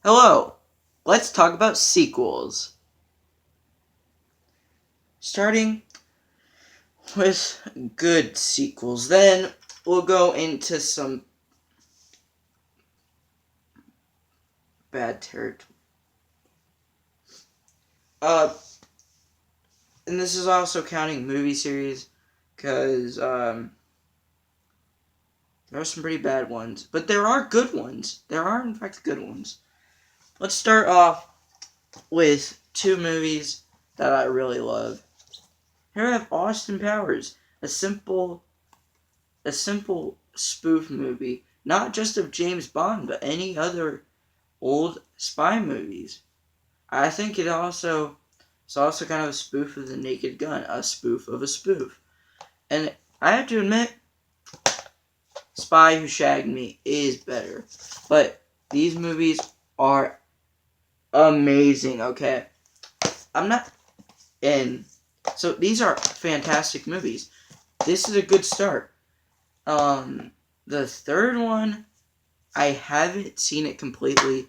Hello, let's talk about sequels. Starting with good sequels, then we'll go into some bad territory. And this is also counting movie series, because there are some pretty bad ones, but there are good ones. There are, in fact, good ones. Let's start off with two movies that I really love. Here I have Austin Powers, a simple spoof movie, not just of James Bond, but any other old spy movies. I think it's also kind of a spoof of The Naked Gun, a spoof of a spoof. And I have to admit, Spy Who Shagged Me is better. But these movies are amazing, okay? I'm not in. So these are fantastic movies. This is a good start. The third one, I haven't seen it completely,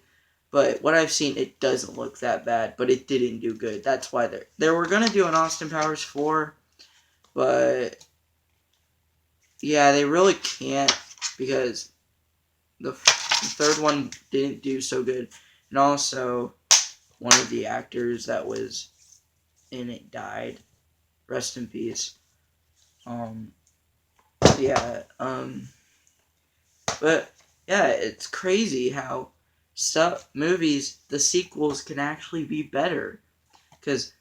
but what I've seen, it doesn't look that bad, but it didn't do good. That's why they were gonna do an Austin Powers 4, but yeah, they really can't because the third one didn't do so good, and also one of the actors that was in it died. Rest in peace. Yeah. But yeah, it's crazy how movies, the sequels can actually be better. Because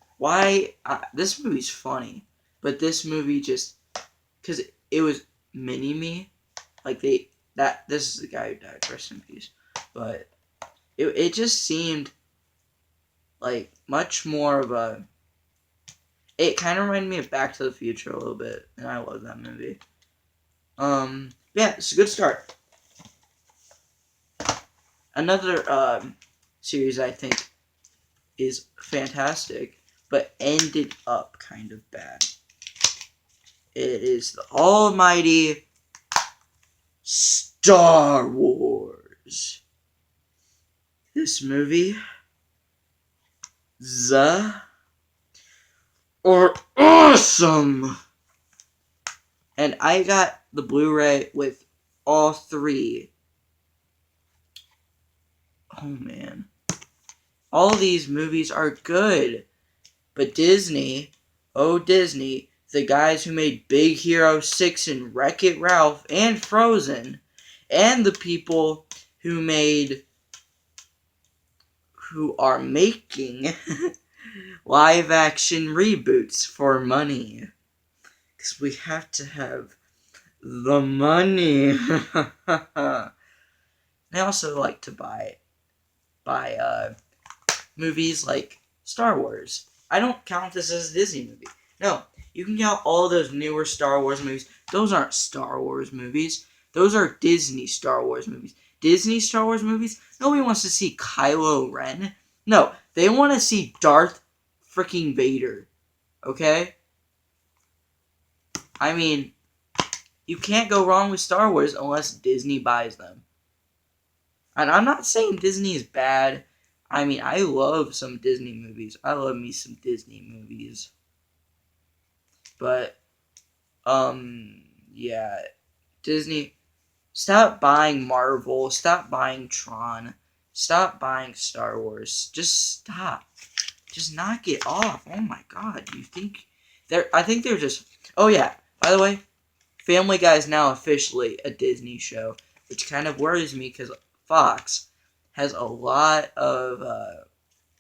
this movie's funny, but this movie just, because it was mini-me, like this is the guy who died, rest in peace, but it just seemed like much more of a, it kind of reminded me of Back to the Future a little bit, and I love that movie. Yeah, it's a good start. Another series I think is fantastic, but ended up kind of bad. It is the almighty Star Wars. This movie, are awesome. And I got the Blu-ray with all three. Oh man. All these movies are good. But Disney, oh Disney, the guys who made Big Hero 6 and Wreck-It Ralph and Frozen, and the people who are making live action reboots for money. Because we have to have the money. I also like to buy movies like Star Wars. I don't count this as a Disney movie. No, you can count all those newer Star Wars movies. Those aren't Star Wars movies. Those are Disney Star Wars movies. Disney Star Wars movies? Nobody wants to see Kylo Ren. No, they want to see Darth freaking Vader. Okay? I mean, you can't go wrong with Star Wars unless Disney buys them. And I'm not saying Disney is bad. I mean, I love some Disney movies. I love me some Disney movies. But, yeah. Disney, stop buying Marvel. Stop buying Tron. Stop buying Star Wars. Just stop. Just knock it off. Oh my god. You think I think they're just. Oh yeah. By the way, Family Guy is now officially a Disney show, which kind of worries me because Fox has a lot of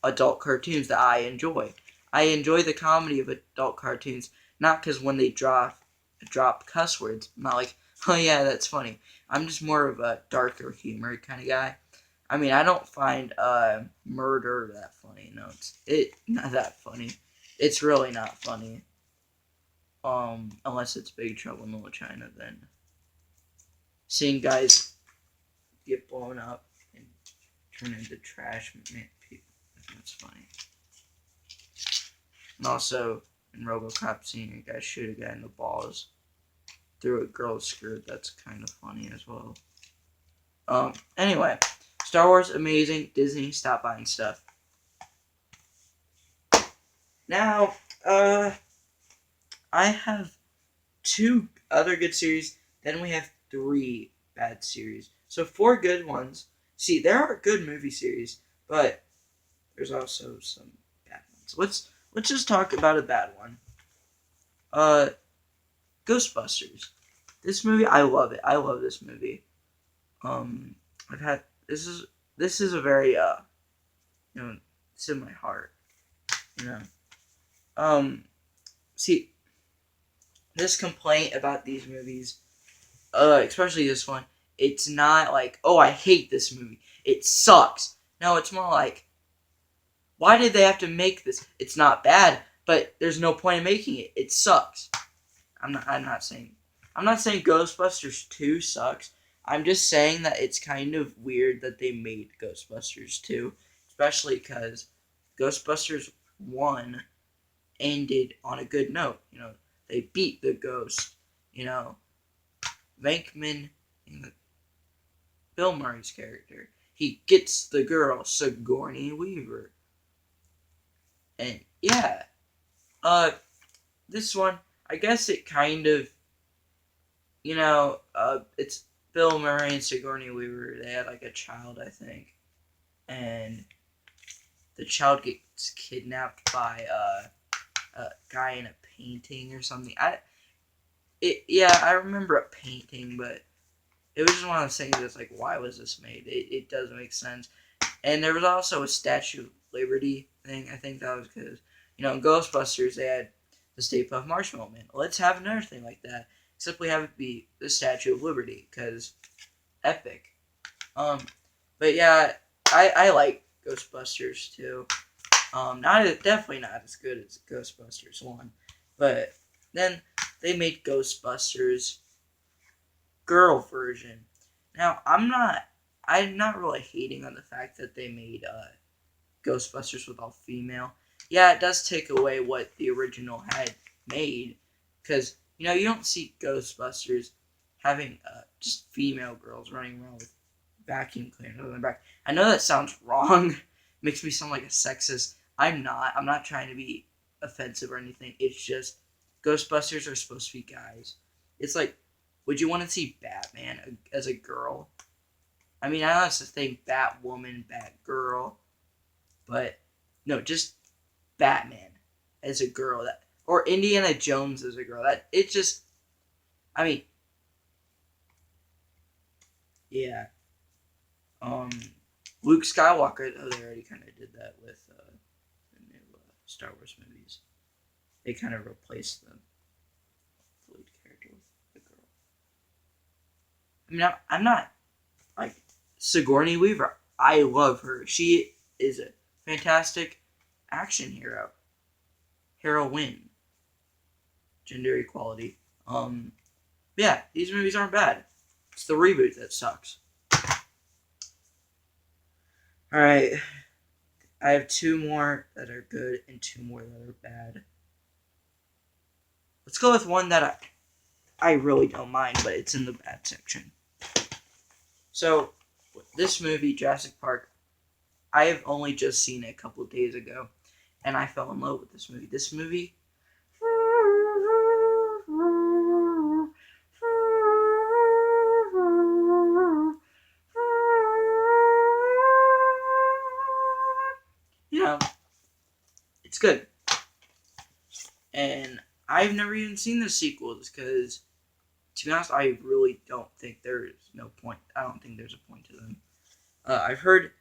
adult cartoons that I enjoy. I enjoy the comedy of adult cartoons, not because when they drop cuss words, I'm not like, oh yeah, that's funny. I'm just more of a darker humor kind of guy. I mean, I don't find murder that funny. No, it's not that funny. It's really not funny. Unless it's Big Trouble in Little China, then seeing guys get blown up and turn into trash people, that's funny. And also in RoboCop, seeing a guy shoot a guy in the balls through a girl's skirt, that's kind of funny as well. Anyway, Star Wars, amazing. Disney, stop buying stuff. Now, I have 2 other good series. Then we have 3 bad series. So 4 good ones. See, there are good movie series, but there's also some bad ones. Let's just talk about a bad one. Ghostbusters. This movie, I love it. I love this movie. I've had this is a very it's in my heart. See, this complaint about these movies, especially this one, it's not like, oh, I hate this movie. It sucks. No, it's more like, why did they have to make this? It's not bad, but there's no point in making it. It sucks. I'm not saying Ghostbusters 2 sucks. I'm just saying that it's kind of weird that they made Ghostbusters 2, especially because Ghostbusters 1 ended on a good note. They beat the ghost. Venkman, Bill Murray's character, he gets the girl, Sigourney Weaver. And yeah, this one, I guess it kind of, it's Bill Murray and Sigourney Weaver. They had like a child, I think, and the child gets kidnapped by a guy in a painting or something. I remember a painting, but it was just one of those things that's like, why was this made? It doesn't make sense. And there was also a Statue of Liberty thing. I think that was because, in Ghostbusters, they had the Stay Puft Marshmallow Man. Let's have another thing like that. Except we have it be the Statue of Liberty, because epic. But yeah, I like Ghostbusters too. Definitely not as good as Ghostbusters 1. But then they made Ghostbusters girl version. Now, I'm not really hating on the fact that they made Ghostbusters with all female. Yeah, it does take away what the original had made, because you don't see Ghostbusters having just female girls running around with vacuum cleaners on their back. I know that sounds wrong. Makes me sound like a sexist. I'm not trying to be offensive or anything. It's just Ghostbusters are supposed to be guys. It's like, would you want to see Batman as a girl? I mean, I know it's the thing, Batwoman, Batgirl, but no, just Batman as a girl, or Indiana Jones as a girl. Yeah. Luke Skywalker, they already kind of did that with the new Star Wars movies. They kind of replaced the lead character with the girl. I mean, I'm not like Sigourney Weaver. I love her. She is a fantastic action hero. Heroine. Gender equality. Yeah, these movies aren't bad. It's the reboot that sucks. Alright. I have 2 more that are good and 2 more that are bad. Let's go with one that I really don't mind, but it's in the bad section. So, this movie, Jurassic Park, I have only just seen it a couple of days ago, and I fell in love with this movie. This movie... it's good. And I've never even seen the sequels, because, to be honest, I really don't think there's no point. I don't think there's a point to them. I've heard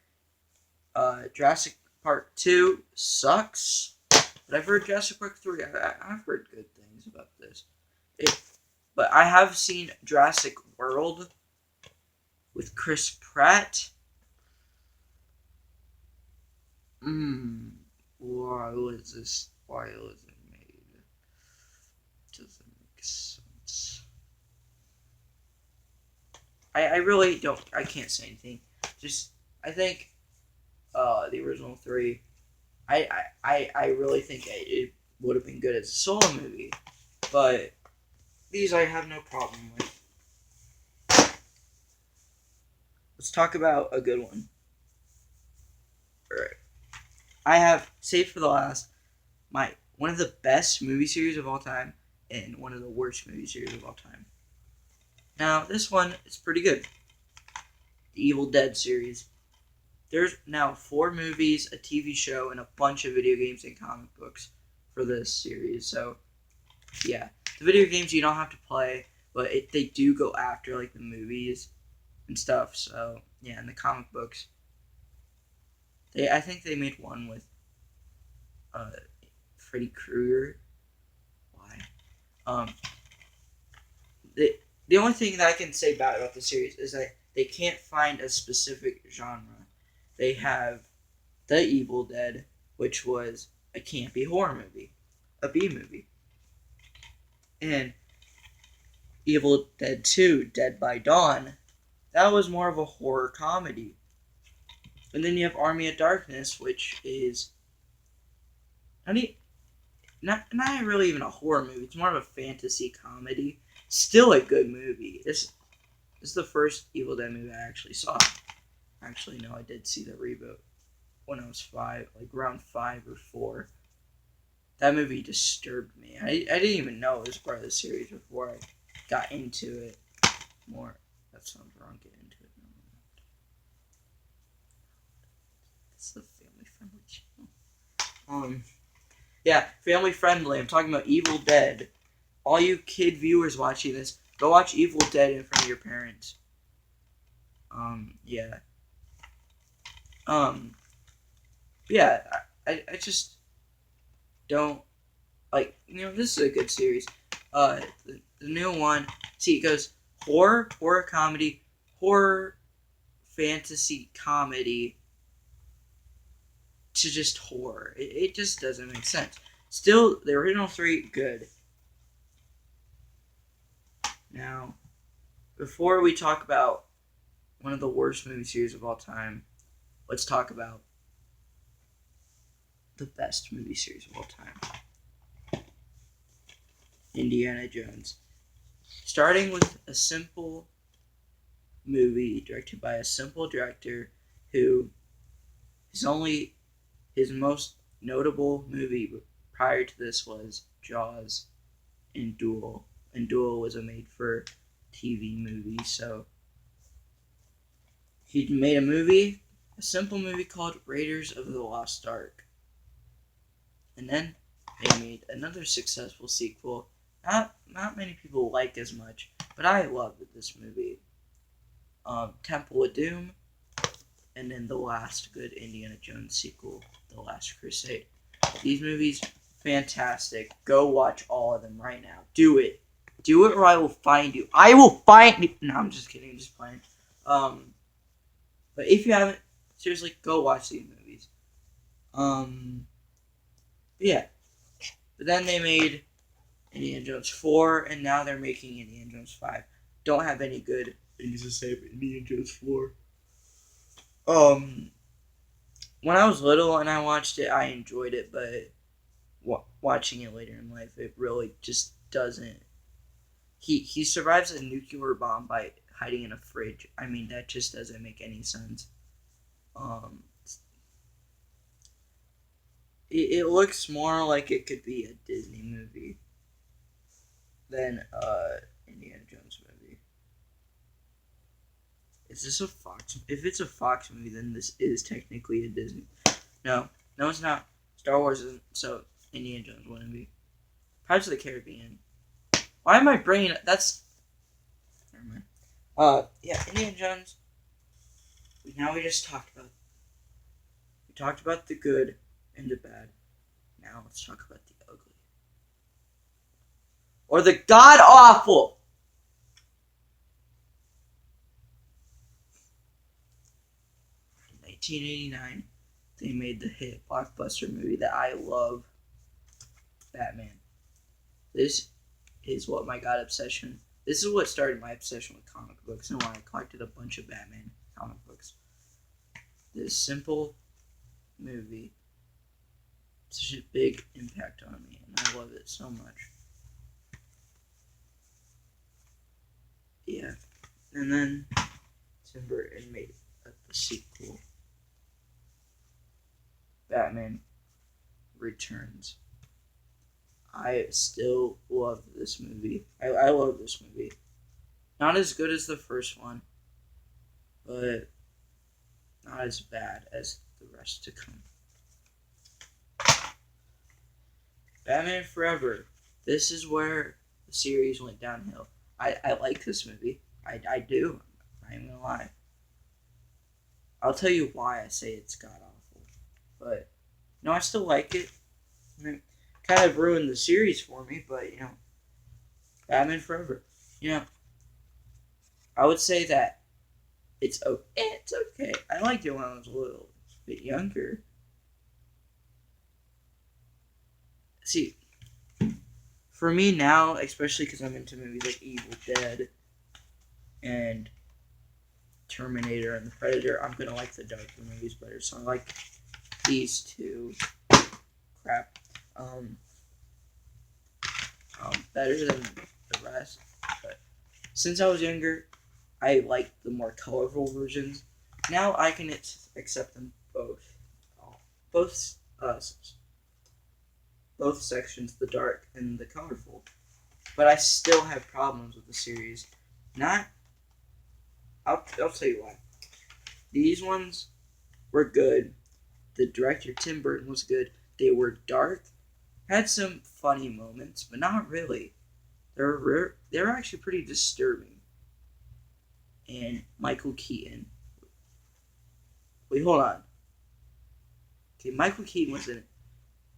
Jurassic Park 2 sucks, but I've heard Jurassic Park 3. I've heard good things about this. But I have seen Jurassic World with Chris Pratt. Why was it made? Doesn't make sense. I really don't. I can't say anything. I think the original 3. I really think it would have been good as a solo movie, but these I have no problem with. Let's talk about a good one. I have saved for the last one of the best movie series of all time and one of the worst movie series of all time. Now, this one is pretty good. The Evil Dead series. There's now 4 movies, a TV show, and a bunch of video games and comic books for this series. So, yeah. The video games you don't have to play, but they do go after, like, the movies and stuff. So, yeah, and the comic books. I think they made one with Freddy Krueger. Why? The only thing that I can say bad about the series is that they can't find a specific genre. They have The Evil Dead, which was a campy horror movie, a B movie, and Evil Dead 2, Dead by Dawn, that was more of a horror comedy. And then you have Army of Darkness, which is not really even a horror movie. It's more of a fantasy comedy. Still a good movie. This is the first Evil Dead movie I actually saw. Actually, no, I did see the reboot when I was 5, like around 5 or 4. That movie disturbed me. I didn't even know it was part of the series before I got into it more. That sounds wrong. Get into it. It's the family friendly channel. Yeah, family friendly. I'm talking about Evil Dead. All you kid viewers watching this, go watch Evil Dead in front of your parents. Yeah. Yeah, I just don't like, this is a good series. The new one, see, it goes horror comedy, horror fantasy comedy to just horror. It just doesn't make sense. Still, the original 3, good. Now, before we talk about one of the worst movie series of all time, let's talk about the best movie series of all time. Indiana Jones. Starting with a simple movie directed by a simple director who his most notable movie prior to this was Jaws and Duel. And Duel was a made-for-TV movie, so he made a simple movie called Raiders of the Lost Ark. And then they made another successful sequel. Not many people like as much, but I loved this movie. Temple of Doom, and then the last good Indiana Jones sequel, The Last Crusade. These movies, fantastic. Go watch all of them right now. Do it. Do it or I will find you. I will find you. No, I'm just kidding. I'm just playing. But if you haven't, seriously, go watch these movies. Yeah. But then they made Indiana Jones 4, and now they're making Indiana Jones 5. Don't have any good things to say about Indiana Jones 4. When I was little and I watched it, I enjoyed it, but watching it later in life, it really just doesn't. He survives a nuclear bomb by hiding in a fridge. I mean, that just doesn't make any sense. It looks more like it could be a Disney movie than Indiana Jones movie. Is this a Fox? If it's a Fox movie, then this is technically a Disney. No, it's not. Star Wars isn't, so Indiana Jones wouldn't be. Pirates of the Caribbean. Why am I bringing? That's. Never mind. Yeah, Indiana Jones. Now we just talked about. We talked about the good and the bad. Now let's talk about the ugly. Or the god awful. In 1989, they made the hit blockbuster movie that I love, Batman. This is what my god obsession. This is what started my obsession with comic books and why I collected a bunch of Batman comic books. This simple movie, such a big impact on me, and I love it so much. Yeah, and then Tim Burton made the sequel. Returns. I still love this movie. I love this movie. Not as good as the first one, but not as bad as the rest to come. Batman Forever. This is where the series went downhill. I like this movie. I do. I ain't gonna lie. I'll tell you why I say it's god awful. But, no, I still like it. I mean, kind of ruined the series for me, but, Batman Forever. I would say that it's okay. I liked it when I was a little bit younger. See, for me now, especially because I'm into movies like Evil Dead and Terminator and The Predator, I'm gonna like the darker movies better. So I like these two. Crap. Better than the rest. But since I was younger, I liked the more colorful versions. Now I can accept them both. Both sections, the dark and the colorful. But I still have problems with the series. I'll tell you why. These ones were good. The director, Tim Burton, was good. They were dark. Had some funny moments, but not really. They were actually pretty disturbing. And Michael Keaton. Wait, hold on. Okay, Michael Keaton was in it.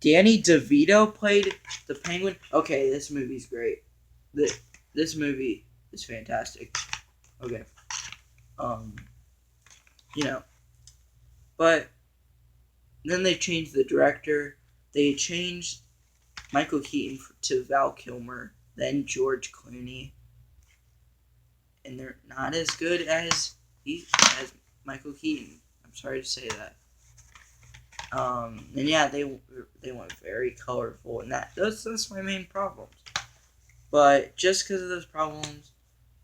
Danny DeVito played the Penguin. Okay, this movie's great. This movie is fantastic. Okay. But then they changed the director. They changed Michael Keaton to Val Kilmer, then George Clooney, and they're not as good as Michael Keaton. I'm sorry to say that. And yeah, they went very colorful, and that's my main problem. But just because of those problems,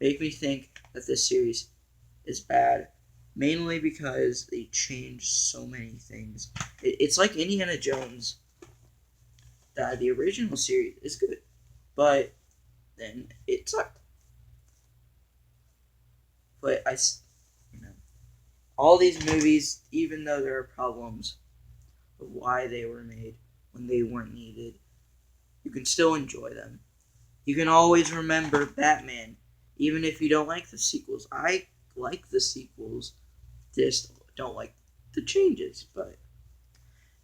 make me think that this series is bad. Mainly because they changed so many things. It's like Indiana Jones. The original series is good, but then it sucked. But all these movies, even though there are problems of why they were made when they weren't needed, you can still enjoy them. You can always remember Batman, even if you don't like the sequels. I like the sequels, just don't like the changes, but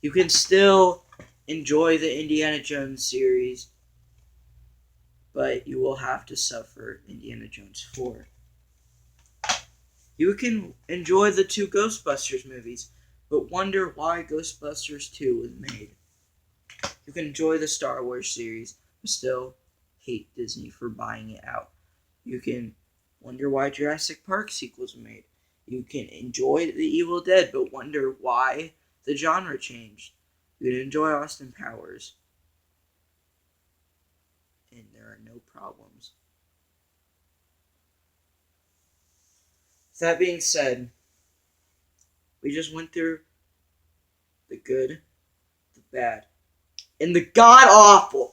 you can still enjoy the Indiana Jones series, but you will have to suffer Indiana Jones 4. You can enjoy the 2 Ghostbusters movies, but wonder why Ghostbusters 2 was made. You can enjoy the Star Wars series, but still hate Disney for buying it out. You can wonder why Jurassic Park sequels were made. You can enjoy The Evil Dead, but wonder why the genre changed. You can enjoy Austin Powers. And there are no problems. That being said, we just went through the good, the bad, and the god awful.